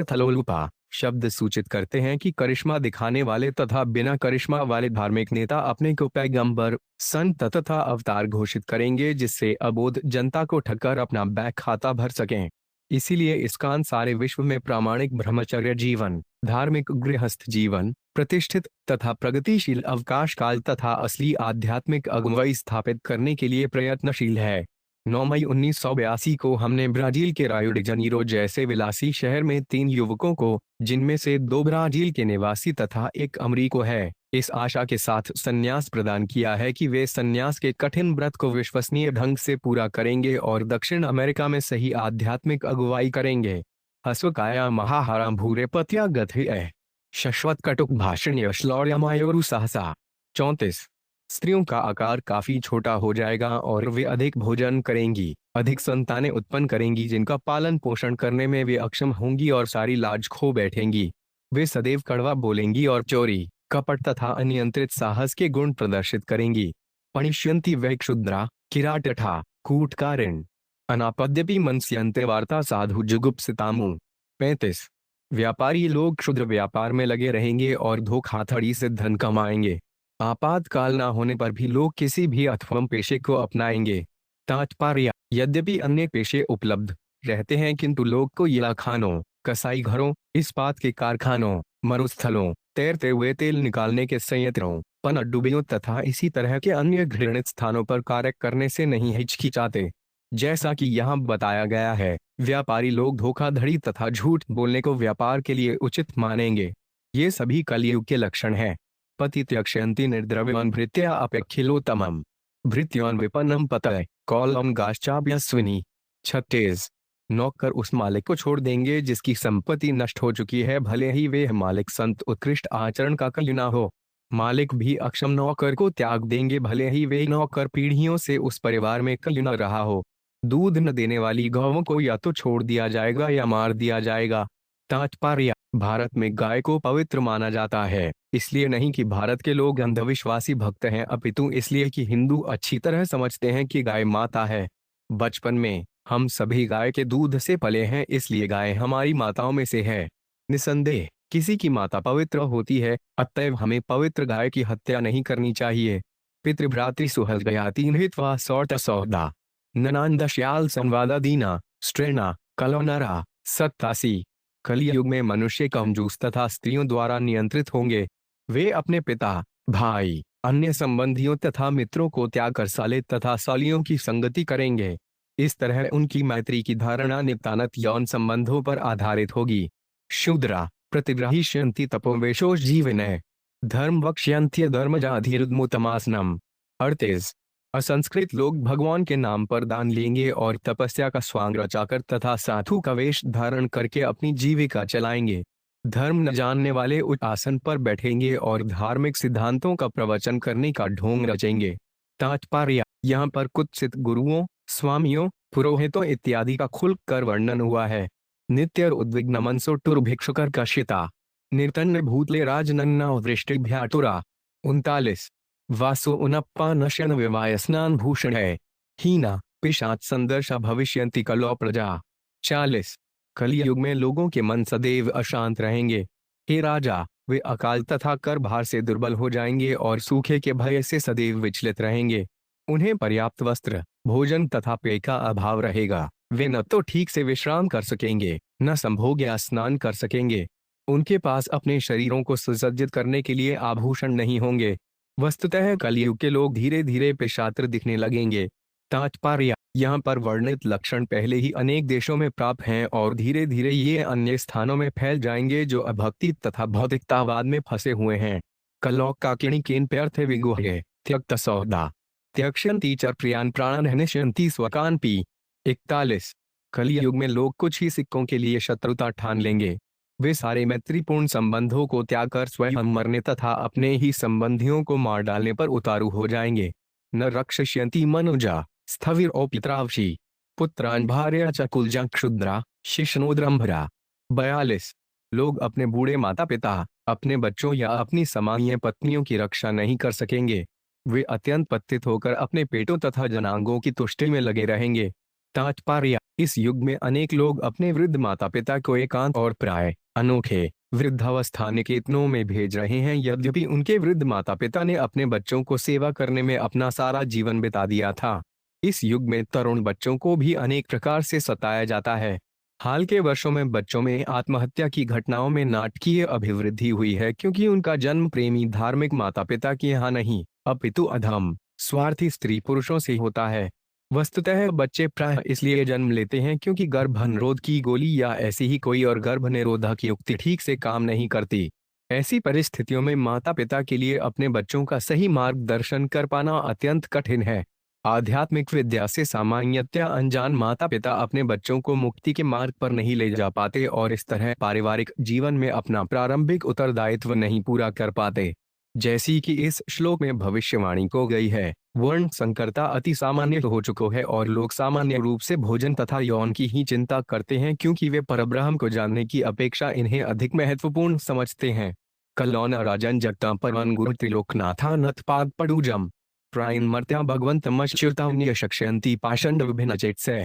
थलोलुपा शब्द सूचित करते हैं कि करिश्मा दिखाने वाले तथा बिना करिश्मा वाले धार्मिक नेता अपने को पैगंबर, संत तथा अवतार घोषित करेंगे, जिससे अबोध जनता को ठगकर अपना बैंक खाता भर सकें। इसीलिए इसकान सारे विश्व में प्रामाणिक ब्रह्मचर्य जीवन, धार्मिक गृहस्थ जीवन, प्रतिष्ठित तथा प्रगतिशील अवकाश काल तथा असली आध्यात्मिक अगुवाई स्थापित करने के लिए प्रयत्नशील है। 9 मई 1982 को हमने ब्राजील के रायो डी जनीरो जैसे विलासी शहर में 3 युवकों को, जिनमें से 2 ब्राजील के निवासी तथा एक अमरीको है, इस आशा के साथ संन्यास प्रदान किया है कि वे संन्यास के कठिन व्रत को विश्वसनीय ढंग से पूरा करेंगे और दक्षिण अमेरिका में सही आध्यात्मिक अगुवाई करेंगे। हस्वकाया महाहाराम भूरे पत्या गथे शश्वत कटुक भाषण श्लौर्यमायोरु सहसा। 34 स्त्रियों का आकार काफी छोटा हो जाएगा और वे अधिक भोजन करेंगी, अधिक संतानें उत्पन्न करेंगी जिनका पालन पोषण करने में वे अक्षम होंगी और सारी लाज खो बैठेंगी। वे सदैव कड़वा बोलेंगी और चोरी, कपट तथा अनियंत्रित साहस के गुण प्रदर्शित करेंगी। पणिष्यन्ति वै क्षुद्रा किराटठा कूटकारिण अनापद्यपि मनस्यन्ते वार्ता साधु जुगुप्सितामु। 35 व्यापारी लोग क्षुद्र व्यापार में लगे रहेंगे और धोखाधड़ी से धन कमाएंगे। आपातकाल न होने पर भी लोग किसी भी अथर्व पेशे को अपनाएंगे। तात्पर्य, यद्यपि अन्य पेशे उपलब्ध रहते हैं किंतु लोग को खानों, कसाई घरों, इस्पात के कारखानों, मरुस्थलों, तैरते हुए तेल निकालने के संयंत्रों, पनडुब्बियों तथा इसी तरह के अन्य घृणित स्थानों पर कार्य करने से नहीं हिचकिचाते। जैसा कि यहाँ बताया गया है, व्यापारी लोग धोखाधड़ी तथा झूठ बोलने को व्यापार के लिए उचित मानेंगे। ये सभी कलयुग के लक्षण हैं। पतित्यक्षयन्ति निर्द्रव्यवान् भृत्या अपेक्षिलोत्तमम् भृत्यान् विपन्नम पतय कौलम गाश्चाभ्यस्विनी। 36 नौकर उस मालिक को छोड़ देंगे जिसकी संपत्ति नष्ट हो चुकी है, भले ही वे मालिक संत उत्कृष्ट आचरण का कलयु न हो। मालिक भी अक्षम नौकर को त्याग देंगे, भले ही वे नौकर पीढ़ियों से उस परिवार में कलयु न रहा हो। दूध न देने वाली गौओं को या तो छोड़ दिया जाएगा या मार दिया जाएगा। तात्पर्य, भारत में गाय को पवित्र माना जाता है, इसलिए नहीं कि भारत के लोग अंधविश्वासी भक्त हैं, अपितु इसलिए कि हिंदू अच्छी तरह समझते हैं कि गाय माता है। बचपन में हम सभी गाय के दूध से पले हैं, इसलिए गाय हमारी माताओं में से है। निसंदेह किसी की माता पवित्र होती है, अतएव हमें पवित्र गाय की हत्या नहीं करनी चाहिए। पितृभ्रातृ सुहज गयाति हित्वा सौत सौदा ननांदश्याल संवादा दीना स्त्रेना कलोनरा। 87 कलियुग में मनुष्य कंजूस तथा स्त्रियों द्वारा नियंत्रित होंगे। वे अपने पिता, भाई, अन्य संबंधियों तथा मित्रों को त्याग कर साले तथा सालियों की संगति करेंगे। इस तरह उनकी मैत्री की धारणा नित्यानत यौन संबंधों पर आधारित होगी। शूद्रा प्रतिग्रहीष्यन्ति तपोवेशोष जीवनय धर्म वक्ष्यन्त्य धर्मजाधिरुद्मुतमासनम। 38 असंस्कृत लोग भगवान के नाम पर दान लेंगे और तपस्या का स्वांग रचाकर तथा साधु का वेश धारण करके अपनी जीविका चलाएंगे। धर्म न जानने वाले उच्च आसन पर बैठेंगे और धार्मिक सिद्धांतों का प्रवचन करने का ढोंग रचेंगे। तात्पर्य, यहाँ पर कुत्सित गुरुओं, स्वामियों, पुरोहितों इत्यादि का खुलकर वर्णन हुआ है। नित्य उद्विग्न मनसो टुर्भिक्षुकर कशिता निर्तन्न भूतले राजनन्ना दृष्टिभ्याटुरा। 39 वासो उनप्पा नशन विवाय स्नान भूषण है हीना पिशाच संदर्शा भविष्यन्ति कलो प्रजा। 40 कलियुग में लोगों के मन सदैव अशांत रहेंगे। हे राजा, वे अकाल तथा कर भार से दुर्बल हो जाएंगे और सूखे के भय से सदैव विचलित रहेंगे। उन्हें पर्याप्त वस्त्र, भोजन तथा पेय का अभाव रहेगा। वे न तो ठीक से विश्राम कर सकेंगे, न संभोग या स्नान कर सकेंगे। उनके पास अपने शरीरों को सुसज्जित करने के लिए आभूषण नहीं होंगे। वस्तुतः कलयुग के लोग धीरे धीरे पेशात्र दिखने लगेंगे। तात्पर्य, यहाँ पर वर्णित लक्षण पहले ही अनेक देशों में प्राप्त हैं और धीरे धीरे ये अन्य स्थानों में फैल जाएंगे जो अभक्ति तथा भौतिकतावाद में फंसे हुए हैं। कलौक काकिणी केन प्यर्थ विगुह्य त्यक्त सौदा त्यक्षन्ति च प्रियान प्राण हनिष्यन्ति स्वकान पी। 41 कलियुग में लोग कुछ ही सिक्कों के लिए शत्रुता ठान लेंगे। वे सारे मैत्रीपूर्ण संबंधों को त्याग कर स्वयं मरने तथा अपने ही संबंधियों को मार डालने पर उतारू हो जाएंगे। न रक्षयन्ति मनुजा स्थविर पित्रावशी पुत्रान भार्या च कुलजा क्षुद्रा शिष्णोद्रंभरा। 42 लोग अपने बूढ़े माता पिता, अपने बच्चों या अपनी समानीय पत्नियों की रक्षा नहीं कर सकेंगे। वे अत्यंत पतित होकर अपने पेटों तथा जनांगों की तुष्टि में लगे रहेंगे। तात्पर्य, इस युग में अनेक लोग अपने वृद्ध माता पिता को एकांत और प्राय अनोखे वृद्धावस्था निकेतनों में भेज रहे हैं, यद्यपि उनके वृद्ध माता पिता ने अपने बच्चों को सेवा करने में अपना सारा जीवन बिता दिया था। इस युग में तरुण बच्चों को भी अनेक प्रकार से सताया जाता है। हाल के वर्षों में बच्चों में आत्महत्या की घटनाओं में नाटकीय अभिवृद्धि हुई है क्योंकि उनका जन्म प्रेमी धार्मिक माता पिता के यहाँ नहीं अपितु अधम स्वार्थी स्त्री पुरुषों से होता है। वस्तुतः बच्चे प्रायः इसलिए जन्म लेते हैं क्योंकि गर्भनिरोध की गोली या ऐसी ही कोई और गर्भ निरोधक युक्ति ठीक से काम नहीं करती। ऐसी परिस्थितियों में माता पिता के लिए अपने बच्चों का सही मार्गदर्शन कर पाना अत्यंत कठिन है। आध्यात्मिक विद्या से सामान्यतया अनजान माता पिता अपने बच्चों को मुक्ति के मार्ग पर नहीं ले जा पाते और इस तरह पारिवारिक जीवन में अपना प्रारंभिक उत्तरदायित्व नहीं पूरा कर पाते। जैसी कि इस श्लोक में भविष्यवाणी को गई है, वर्ण संकरता अति सामान्य हो चुका है और लोग सामान्य रूप से भोजन तथा यौन की ही चिंता करते हैं क्योंकि वे परब्रह्म को जानने की अपेक्षा इन्हें अधिक महत्वपूर्ण समझते हैं। कलौना राजन जगता परमन गुरु त्रिलोकनाथानथ पाद पडूजम प्राइन मर्त्या भगवंतमश्च्युतान्य शक्ष्यंती पाषंड विभिन्न चेतसे।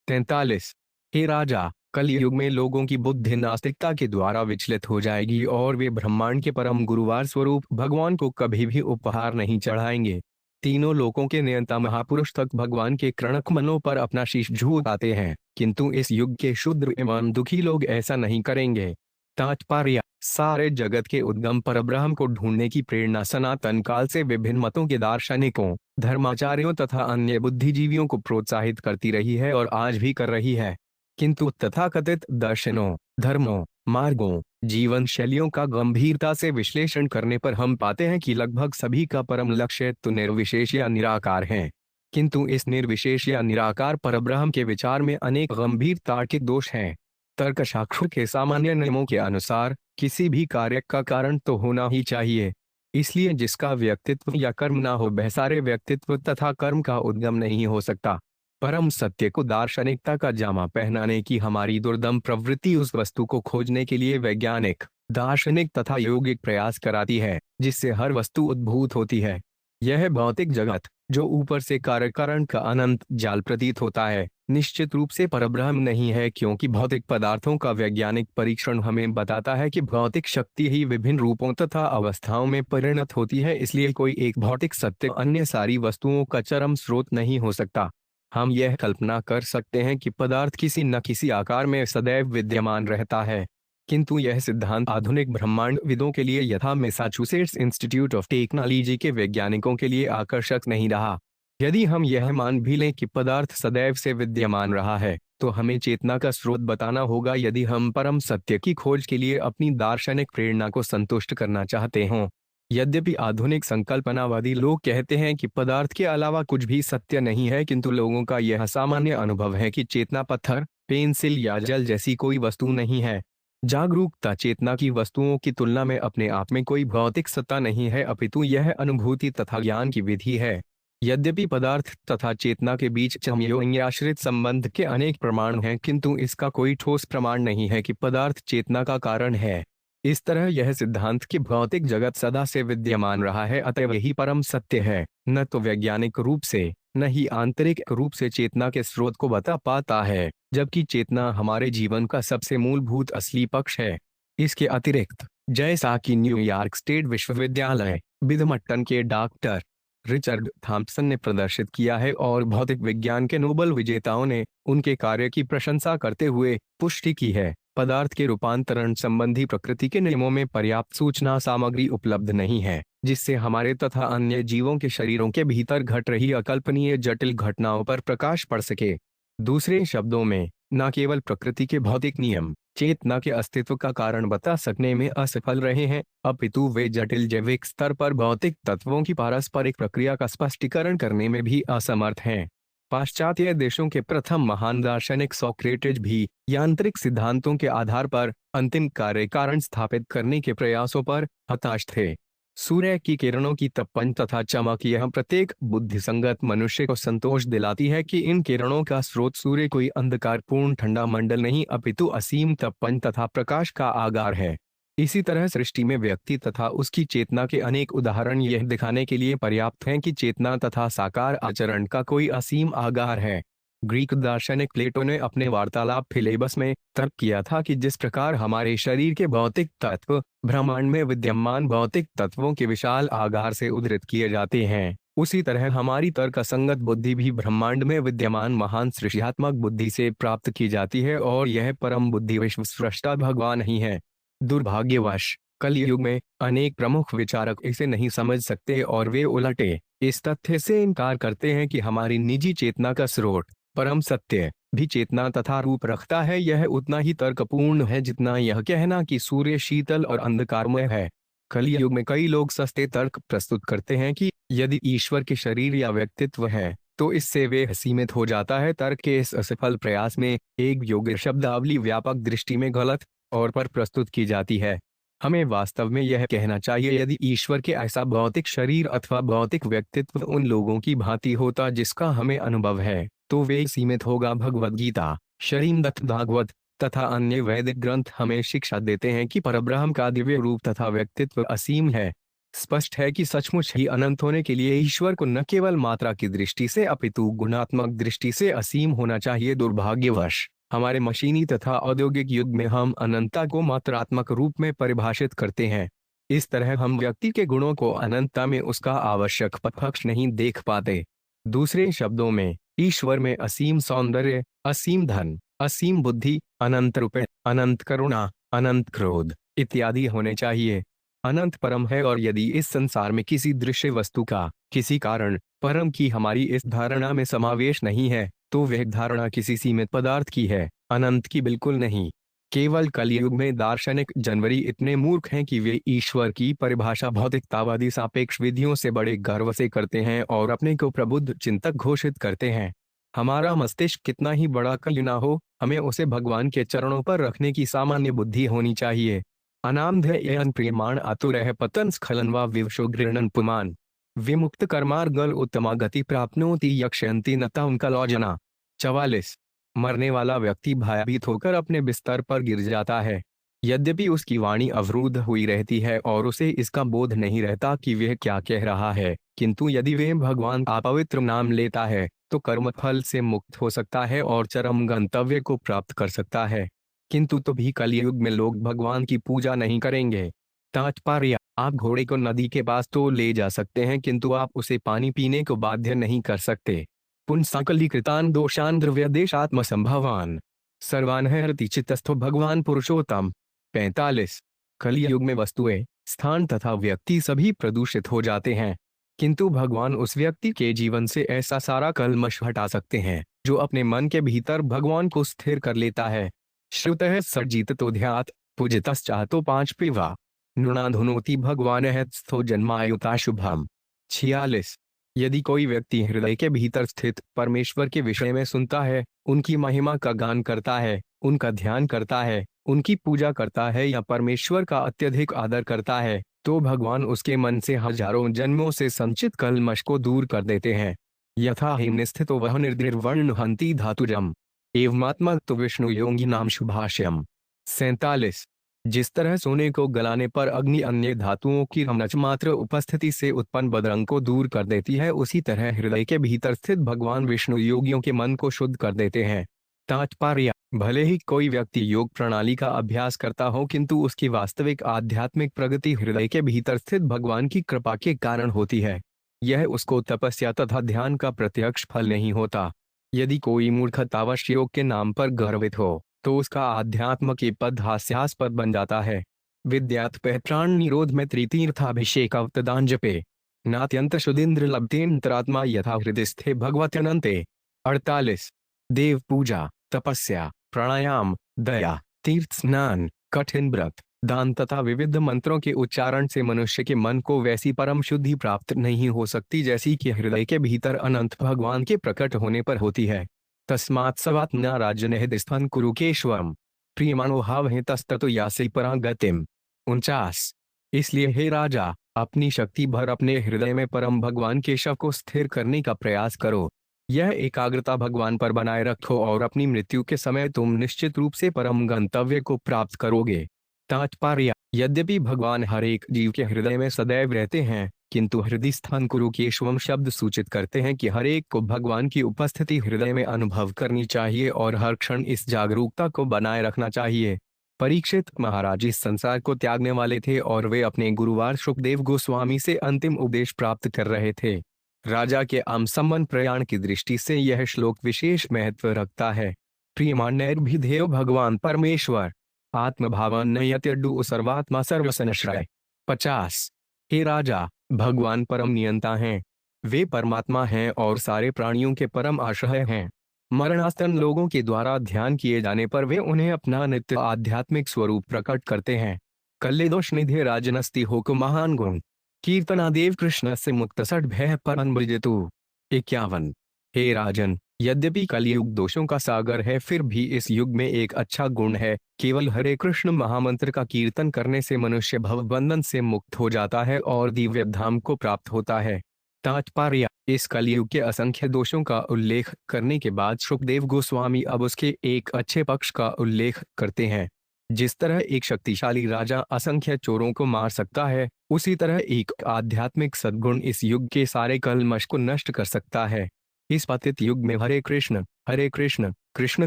43। हे राजा, कलयुग में लोगों की बुद्धि नास्तिकता के द्वारा विचलित हो जाएगी और वे ब्रह्मांड के परम गुरुवार स्वरूप भगवान को कभी भी उपहार नहीं चढ़ाएंगे। तीनों लोकों के नियंता महापुरुष तक भगवान के कृणक मनों पर अपना शीश झुकाते हैं, किंतु इस युग के शूद्र एवं दुखी लोग ऐसा नहीं करेंगे। तात्पर्य: सारे जगत के उद्गम परब्रह्म को ढूंढने की प्रेरणा सनातन काल से विभिन्न मतों के दार्शनिकों, धर्माचार्यों तथा अन्य बुद्धिजीवियों को प्रोत्साहित करती रही है और आज भी कर रही है। किंतु तथाकथित दर्शनों, धर्मों, मार्गों, जीवन शैलियों का गंभीरता से विश्लेषण करने पर हम पाते हैं कि लगभग सभी का परम लक्ष्य तो निर्विशेष या निराकार है। किंतु इस निर्विशेष या निराकार परब्रह्म के विचार में अनेक गंभीर तार्किक दोष हैं। तर्कशास्त्र के सामान्य नियमों के अनुसार किसी भी कार्य का कारण तो होना ही चाहिए। इसलिए जिसका व्यक्तित्व या कर्म ना हो वह सारे व्यक्तित्व तथा कर्म का उद्गम नहीं हो सकता। परम सत्य को दार्शनिकता का जामा पहनाने की हमारी दुर्दम प्रवृत्ति उस वस्तु को खोजने के लिए वैज्ञानिक, दार्शनिक तथा यौगिक प्रयास कराती है जिससे हर वस्तु उद्भूत होती है। यह भौतिक जगत जो ऊपर से कार्य कारण का अनंत जाल प्रतीत होता है, निश्चित रूप से परब्रह्म नहीं है क्योंकि भौतिक पदार्थों का वैज्ञानिक परीक्षण हमें बताता है कि भौतिक शक्ति ही विभिन्न रूपों तथा अवस्थाओं में परिणत होती है। इसलिए कोई एक भौतिक सत्य अन्य सारी वस्तुओं का चरम स्रोत नहीं हो सकता। हम यह कल्पना कर सकते हैं कि पदार्थ किसी न किसी आकार में सदैव विद्यमान रहता है, किंतु यह सिद्धांत आधुनिक ब्रह्मांडविदों के लिए यथा मैसाचुसेट्स इंस्टीट्यूट ऑफ टेक्नोलॉजी के वैज्ञानिकों के लिए आकर्षक नहीं रहा। यदि हम यह मान भी लें कि पदार्थ सदैव से विद्यमान रहा है, तो हमें चेतना का स्रोत बताना होगा यदि हम परम सत्य की खोज के लिए अपनी दार्शनिक प्रेरणा को संतुष्ट करना चाहते हों। यद्यपि आधुनिक संकल्पनावादी लोग कहते हैं कि पदार्थ के अलावा कुछ भी सत्य नहीं है, किंतु लोगों का यह सामान्य अनुभव है कि चेतना पत्थर, पेंसिल या जल जैसी कोई वस्तु नहीं है। जागरूकता चेतना की वस्तुओं की तुलना में अपने आप में कोई भौतिक सत्ता नहीं है, अपितु यह अनुभूति तथा ज्ञान की विधि है। यद्यपि पदार्थ तथा चेतना के बीच चमयोन्याश्रित संबंध के अनेक प्रमाण हैं, किंतु इसका कोई ठोस प्रमाण नहीं है कि पदार्थ चेतना का कारण है। इस तरह यह सिद्धांत कि भौतिक जगत सदा से विद्यमान रहा है, अतएव यही परम सत्य है, न तो वैज्ञानिक रूप से न ही आंतरिक रूप से चेतना के स्रोत को बता पाता है, जबकि चेतना हमारे जीवन का सबसे मूलभूत असली पक्ष है। इसके अतिरिक्त जैसा कि न्यूयॉर्क स्टेट विश्वविद्यालय विदमट्टन के डॉक्टर रिचर्ड थॉम्पसन ने प्रदर्शित किया है और भौतिक विज्ञान के नोबेल विजेताओं ने उनके कार्य की प्रशंसा करते हुए पुष्टि की है, पदार्थ के रूपांतरण संबंधी प्रकृति के नियमों में पर्याप्त सूचना सामग्री उपलब्ध नहीं है जिससे हमारे तथा अन्य जीवों के शरीरों के भीतर घट रही अकल्पनीय जटिल घटनाओं पर प्रकाश पड़ सके। दूसरे शब्दों में, न केवल प्रकृति के भौतिक नियम चेतना के अस्तित्व का कारण बता सकने में असफल रहे हैं, अपितु वे जटिल जैविक स्तर पर भौतिक तत्वों की पारस्परिक प्रक्रिया का स्पष्टीकरण करने में भी असमर्थ हैं। पाश्चात्य देशों के प्रथम महान दार्शनिक सोक्रेटिस भी यांत्रिक सिद्धांतों के आधार पर अंतिम कार्य कारण स्थापित करने के प्रयासों पर हताश थे। सूर्य की किरणों की तपन तथा चमक यह प्रत्येक बुद्धिसंगत मनुष्य को संतोष दिलाती है कि इन किरणों का स्रोत सूर्य कोई अंधकारपूर्ण ठंडा मंडल नहीं, अपितु असीम तपन तथा प्रकाश का आगार है। इसी तरह सृष्टि में व्यक्ति तथा उसकी चेतना के अनेक उदाहरण यह दिखाने के लिए पर्याप्त हैं कि चेतना तथा साकार आचरण का कोई असीम आगार है। ग्रीक दार्शनिक प्लेटो ने अपने वार्तालाप फिलेबस में तर्क किया था कि जिस प्रकार हमारे शरीर के भौतिक तत्व ब्रह्मांड में विद्यमान भौतिक तत्वों के विशाल आगार से उद्धृत किए जाते हैं, उसी तरह हमारी तर्क संगत बुद्धि भी ब्रह्मांड में विद्यमान महान सृष्टियात्मक बुद्धि से प्राप्त की जाती है और यह परम बुद्धि विश्व स्रष्टा भगवान ही है। दुर्भाग्यवश कलयुग में अनेक प्रमुख विचारक इसे नहीं समझ सकते और वे उलटे इस तथ्य से इनकार करते हैं कि हमारी निजी चेतना का स्रोत परम सत्य भी चेतना तथा रूप रखता है। यह उतना ही तर्कपूर्ण है जितना यह कहना कि सूर्य शीतल और अंधकारमय है। कलयुग में कई लोग सस्ते तर्क प्रस्तुत करते हैं कि यदि ईश्वर के शरीर या व्यक्तित्व है तो इससे वे सीमित हो जाता है। तर्क के इस असफल प्रयास में एक योग्य शब्दावली व्यापक दृष्टि में गलत और पर प्रस्तुत की जाती है। हमें वास्तव में यह कहना चाहिए, यदि ईश्वर के ऐसा भौतिक शरीर अथवा भौतिक व्यक्तित्व उन लोगों की भांति होता जिसका हमें अनुभव है तो वे सीमित होगा। भगवद गीता, श्रीमद् भागवत तथा अन्य वैदिक ग्रंथ हमें शिक्षा देते हैं कि परब्रह्म का दिव्य रूप तथा व्यक्तित्व असीम है। स्पष्ट है कि सचमुच ही अनंत होने के लिए ईश्वर को न केवल मात्रा की दृष्टि से अपितु गुणात्मक दृष्टि से असीम होना चाहिए। दुर्भाग्यवश हमारे मशीनी तथा औद्योगिक युग में हम अनंतता को मात्रात्मक रूप में परिभाषित करते हैं। इस तरह हम व्यक्ति के गुणों को अनंतता में उसका आवश्यक पक्ष नहीं देख पाते। दूसरे शब्दों में ईश्वर में असीम सौंदर्य, असीम धन, असीम बुद्धि, अनंत रूप, अनंत करुणा, अनंत क्रोध इत्यादि होने चाहिए। अनंत परम है और यदि इस संसार में किसी दृश्य वस्तु का किसी कारण परम की हमारी इस धारणा में समावेश नहीं है तो वह धारणा किसी सीमित पदार्थ की है, अनंत की बिल्कुल नहीं। केवल कलयुग में दार्शनिक जनवरी इतने मूर्ख हैं कि वे ईश्वर की परिभाषा भौतिकतावादी सापेक्ष विधियों से बड़े गर्व से करते हैं और अपने को प्रबुद्ध चिंतक घोषित करते हैं। हमारा मस्तिष्क कितना ही बड़ा क्यों ना हो, हमें उसे भगवान के चरणों पर रखने की सामान्य बुद्धि होनी चाहिए। अनामधेयन प्रियमाण आतुरः पतन स्खलन व विवशो गृह्णन पुमान विमुक्त कर्मार्गल उत्तमा गति प्राप्नोति यक्षयंती नता उनका लौजना। 44। मरने वाला व्यक्ति भयभीत होकर अपने बिस्तर पर गिर जाता है। यद्यपि उसकी वाणी अवरुद्ध हुई रहती है और उसे इसका बोध नहीं रहता कि वह क्या कह रहा है, किंतु यदि वह भगवान का पवित्र नाम लेता है तो कर्मफल से मुक्त हो सकता है और चरम गंतव्य को प्राप्त कर सकता है। किंतु तो भी कलयुग में लोग भगवान की पूजा नहीं करेंगे। तात्पर्य, आप घोड़े को नदी के पास तो ले जा सकते हैं किंतु आप उसे पानी पीने को बाध्य नहीं कर सकते। पुंसकलीकृतान दोषान द्रव्यदेशात्म संभवान सर्वान हरति चित्तस्थो भगवान पुरुषोत्तम। 45। कलयुग में वस्तुएं, स्थान तथा व्यक्ति सभी प्रदूषित हो जाते हैं किंतु भगवान उस व्यक्ति के जीवन से ऐसा सारा कल्मश हटा सकते हैं जो अपने मन के भीतर भगवान को स्थिर कर लेता है। श्रुतः सर्जितो ध्यात पूजितश्चातो 5 पिवा नृणाधुनोति भगवान है स्थो जन्मायुता शुभम। 46। यदि कोई व्यक्ति हृदय के भीतर स्थित परमेश्वर के विषय में सुनता है, उनकी महिमा का गान करता है, उनका ध्यान करता है, उनकी पूजा करता है या परमेश्वर का अत्यधिक आदर करता है तो भगवान उसके मन से हजारों जन्मों से संचित कल्मश को दूर कर देते हैं। यथा हिमने स्थितो वह निर्दृढ़ हंति धातुजम एवमात्मा तो विष्णु योगी नाम शुभाष्यम। 47। जिस तरह सोने को गलाने पर अग्नि अन्य धातुओं की रमनच मात्र उपस्थिति से उत्पन्न बदरंग को दूर कर देती है, उसी तरह हृदय के भीतर स्थित भगवान विष्णु योगियों के मन को शुद्ध कर देते हैं। तात्पर्य, भले ही कोई व्यक्ति योग प्रणाली का अभ्यास करता हो किंतु उसकी वास्तविक आध्यात्मिक प्रगति हृदय के भीतर स्थित भगवान की कृपा के कारण होती है। यह उसको तपस्या तथा ध्यान का प्रत्यक्ष फल नहीं होता। यदि कोई मूर्खतावश योग के नाम पर गर्वित हो तो उसका आध्यात्म के पद हास्यास्पद बन जाता है। विद्यात पहत्राण निरोध में त्रितीर्थाभिषेक अवतदान जपे नात्यंत शुदिंद्र लब्धेन्तरात्मा यथा हृदय स्थे भगवत्यनंते। 48। देव पूजा, तपस्या, प्राणायाम, दया, तीर्थ स्नान, कठिन व्रत, दान तथा विविध मंत्रों के उच्चारण से मनुष्य के मन को वैसी परम शुद्धि प्राप्त नहीं हो सकती जैसी कि हृदय के भीतर अनंत भगवान के प्रकट होने पर होती है। तस्मात् सवात्मना राजनहदिस्थान कुरुकेश्वरम प्रियमाणो हावहे तस्ततो यासि परागतिम। 49। इसलिए हे राजा, अपनी शक्ति भर अपने हृदय में परम भगवान के शव को स्थिर करने का प्रयास करो। यह एकाग्रता भगवान पर बनाए रखो और अपनी मृत्यु के समय तुम निश्चित रूप से परम गंतव्य को प्राप्त करोगे। तात्पर्य, यद्यपि भगवान हर एक जीव के हृदय में सदैव रहते हैं किंतु हृदय स्थान कुरुकेशवम शब्द सूचित करते हैं कि हर एक को भगवान की उपस्थिति हृदय में अनुभव करनी चाहिए और हर क्षण इस जागरूकता को बनाए रखना चाहिए। परीक्षित महाराज इस संसार को त्यागने वाले थे और वे अपने गुरुवार शुकदेव गोस्वामी से अंतिम उपदेश प्राप्त कर रहे थे। राजा के आमसमन प्रयाण की दृष्टि से यह श्लोक विशेष महत्व रखता है। प्रियमान्यर्भिधेयो भगवान परमेश्वर आत्मभावान्नयत्यड्डु सर्वात्मा सर्वसनश्रय। 50। हे राजा, भगवान परम नियंता हैं। वे परमात्मा हैं और सारे प्राणियों के परम आश्रय हैं। मरणास्तन लोगों के द्वारा ध्यान किए जाने पर वे उन्हें अपना नित्य आध्यात्मिक स्वरूप प्रकट करते हैं। कल्लेदोष निधे राजनस्ति होक महान गुण कीर्तनादेव कृष्ण से मुक्त सठ भय पर अनबृजतु। 51। हे राजन, यद्यपि कलयुग दोषों का सागर है, फिर भी इस युग में एक अच्छा गुण है। केवल हरे कृष्ण महामंत्र का कीर्तन करने से मनुष्य भवबंधन से मुक्त हो जाता है और दिव्य धाम को प्राप्त होता है। तात्पर्य: इस कलयुग के असंख्य दोषों का उल्लेख करने के बाद शुकदेव गोस्वामी अब उसके एक अच्छे पक्ष का उल्लेख करते हैं। जिस तरह एक शक्तिशाली राजा असंख्य चोरों को मार सकता है, उसी तरह एक आध्यात्मिक सद्गुण इस युग के सारे कल्मश को नष्ट कर सकता है। इस पतित युग में हरे कृष्ण कृष्ण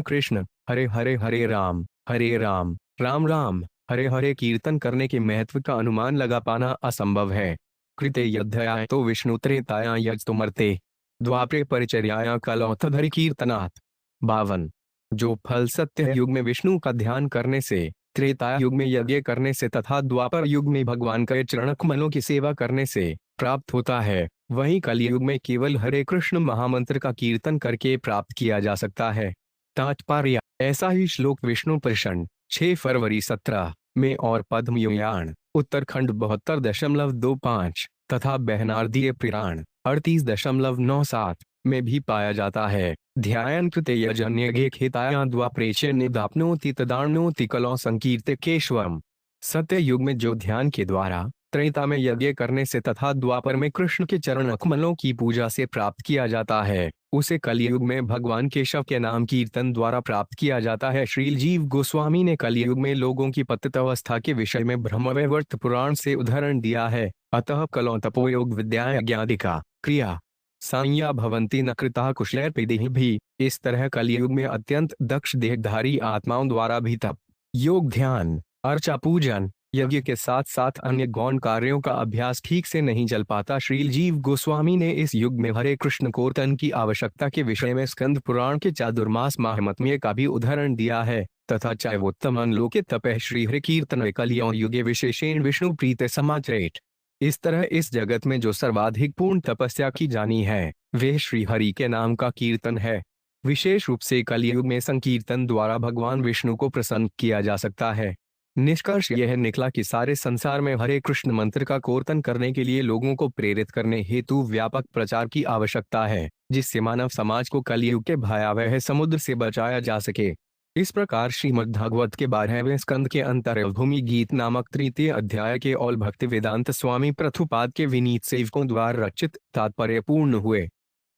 कृष्ण हरे हरे, हरे राम राम राम हरे हरे कीर्तन करने के महत्व का अनुमान लगा पाना असंभव है। कृते यद्धयाय तो विष्णु त्रेताया यज तो मरते द्वापरे परिचर्याया कलौतधरि कीर्तनात्। 52। जो फल सत्य युग में विष्णु का ध्यान करने से, त्रेता युग में यज्ञ करने से तथा द्वापर युग में भगवान के चरण कमलों की सेवा करने से प्राप्त होता है, वहीं कलयुग में केवल हरे कृष्ण महामंत्र का कीर्तन करके प्राप्त किया जा सकता है। तात्पर्य: ऐसा ही श्लोक विष्णु प्रसन्न 6 फरवरी 17 में और पद्मयुयाण उत्तरखंड 72.25 तथा बहनार्दीय पुराण 38.97 में भी पाया जाता है। ध्यान कृते यजन्यगे खेताया द्वाप्रेचे निदाप्नोति तदाप्नोति कलौ संकीर्ते केशवम। सत्य युग में जो ध्यान के द्वारा, त्रेता में यज्ञ करने से तथा द्वापर में कृष्ण के चरण कमलों की पूजा से प्राप्त किया जाता है, उसे कलयुग में भगवान केशव के नाम कीर्तन द्वारा प्राप्त किया जाता है। श्रील जीव गोस्वामी ने कलयुग में लोगों की पतित अवस्था के विषय में ब्रह्मवैवर्त पुराण से उदाहरण दिया है। अतः कलौ तपोयोग विद्या यज्ञादिका क्रिया संज्ञा भवंती न कृता कुशलैर्पिदिः भी। इस तरह कलयुग में अत्यंत दक्ष देहधारी आत्माओं द्वारा भी तप, योग, ध्यान, अर्चा, पूजन, यज्ञ के साथ साथ अन्य गौण कार्यों का अभ्यास ठीक से नहीं चल पाता। श्रील जीव गोस्वामी ने इस युग में हरे कृष्ण कीर्तन की आवश्यकता के विषय में स्कंद पुराण के चातुर्मास महात्म्य का भी उदाहरण दिया है तथा चावोत्तम लोके तपः श्री हरि कीर्तन कलियों युगे विशेषेण विष्णु प्रीते समाचरेत। इस तरह इस जगत में जो सर्वाधिक पूर्ण तपस्या की जानी है, वे श्री हरि के नाम का कीर्तन है। विशेष रूप से कलयुग में संकीर्तन द्वारा भगवान विष्णु को प्रसन्न किया जा सकता है। निष्कर्ष यह निकला कि सारे संसार में हरे कृष्ण मंत्र का कीर्तन करने के लिए लोगों को प्रेरित करने हेतु व्यापक प्रचार की आवश्यकता है, जिससे मानव समाज को कलयुग के भयावह समुद्र से बचाया जा सके। इस प्रकार श्रीमद्भागवत के 12वें स्कंद के अंतर्भूमि गीत नामक तृतीय अध्याय के ऑल भक्ति वेदांत स्वामी प्रभुपाद के विनीत सेवकों द्वारा रचित तात्पर्य पूर्ण हुए।